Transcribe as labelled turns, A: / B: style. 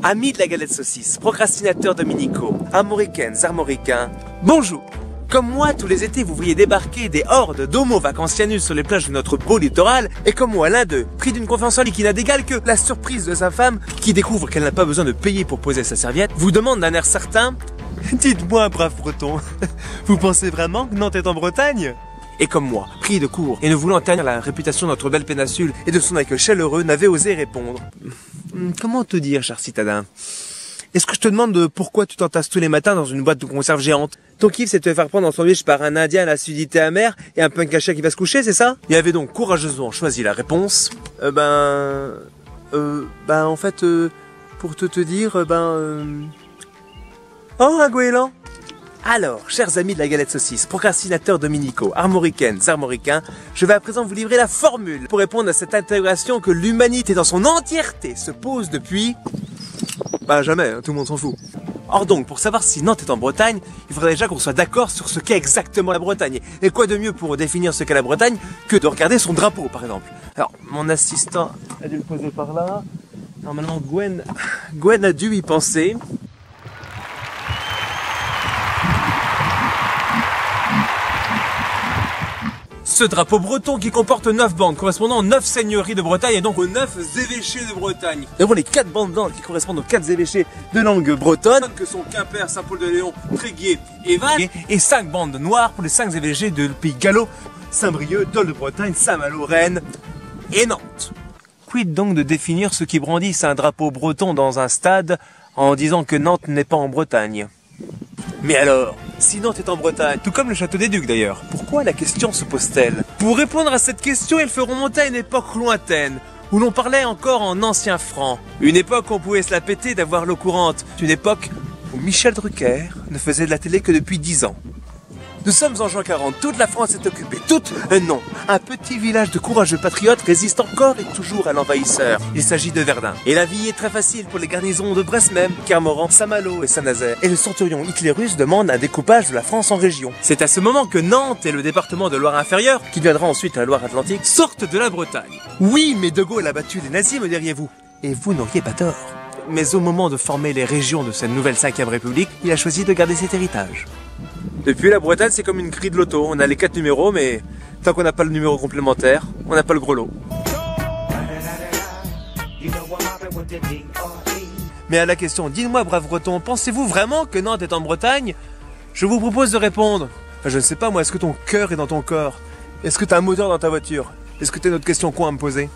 A: Amis de la galette saucisse, procrastinateurs dominicaux, armoricaines, armoricains, bonjour. Comme moi, tous les étés, vous voyez débarquer des hordes d'homo vacancianus sur les plages de notre beau littoral, et comme moi, l'un d'eux, pris d'une confiance en lui qui n'a d'égal que la surprise de sa femme, qui découvre qu'elle n'a pas besoin de payer pour poser sa serviette, vous demande d'un air certain « Dites-moi, brave breton, vous pensez vraiment que Nantes est en Bretagne ?» Et comme moi, pris de court et ne voulant ternir la réputation de notre belle péninsule et de son accueil chaleureux, n'avait osé répondre. Comment te dire, cher citadin? Est-ce que je te demande pourquoi tu t'entasses tous les matins dans une boîte de conserve géante? Ton kiff, c'est de te faire prendre en sandwich par un indien à l'acidité amère et un punk à chat qui va se coucher, c'est ça? Il avait donc courageusement choisi la réponse. En fait, pour te dire, Oh, un goéland! Alors, chers amis de la galette saucisse, procrastinateurs dominicaux, armoricaines, armoricains, je vais à présent vous livrer la formule pour répondre à cette interrogation que l'humanité dans son entièreté se pose depuis... jamais, tout le monde s'en fout. Or donc, pour savoir si Nantes est en Bretagne, il faudrait déjà qu'on soit d'accord sur ce qu'est exactement la Bretagne. Et quoi de mieux pour définir ce qu'est la Bretagne que de regarder son drapeau, par exemple. Alors, mon assistant a dû le poser par là. Normalement, Gwen a dû y penser. Ce drapeau breton qui comporte 9 bandes correspondant aux 9 seigneuries de Bretagne et donc aux 9 évêchés de Bretagne. Nous avons les 4 bandes blanches qui correspondent aux 4 évêchés de langue bretonne que sont Quimper, Saint-Paul-de-Léon, Tréguier et Vannes, et 5 bandes noires pour les 5 évêchés de Pays Gallo, Saint-Brieuc, Dol de Bretagne, Saint-Malo, Rennes et Nantes. Quid donc de définir ceux qui brandissent un drapeau breton dans un stade en disant que Nantes n'est pas en Bretagne? Mais alors, si Nantes est en Bretagne, tout comme le château des Ducs d'ailleurs, pourquoi la question se pose-t-elle? Pour répondre à cette question, il faut remonter à une époque lointaine, où l'on parlait encore en ancien franc. Une époque où on pouvait se la péter d'avoir l'eau courante. Une époque où Michel Drucker ne faisait de la télé que depuis 10 ans. Nous sommes en juin 40, toute la France est occupée, toute, non, un petit village de courageux patriotes résiste encore et toujours à l'envahisseur. Il s'agit de Verdun. Et la vie est très facile pour les garnisons de Brest même, Kermoran, Saint-Malo et Saint-Nazaire. Et le centurion hitlérus demande un découpage de la France en régions. C'est à ce moment que Nantes et le département de Loire-Inférieure, qui deviendra ensuite la Loire-Atlantique, sortent de la Bretagne. Oui, mais De Gaulle a battu les nazis, me diriez-vous. Et vous n'auriez pas tort. Mais au moment de former les régions de cette nouvelle 5e République, il a choisi de garder cet héritage. Depuis, la Bretagne, c'est comme une grille de loto. On a les 4 numéros, mais tant qu'on n'a pas le numéro complémentaire, on n'a pas le gros lot. Mais à la question, dites-moi, brave breton, pensez-vous vraiment que Nantes est en Bretagne? Je vous propose de répondre. Enfin, je ne sais pas, moi, est-ce que ton cœur est dans ton corps? Est-ce que tu as un moteur dans ta voiture? Est-ce que tu as une autre question con à me poser?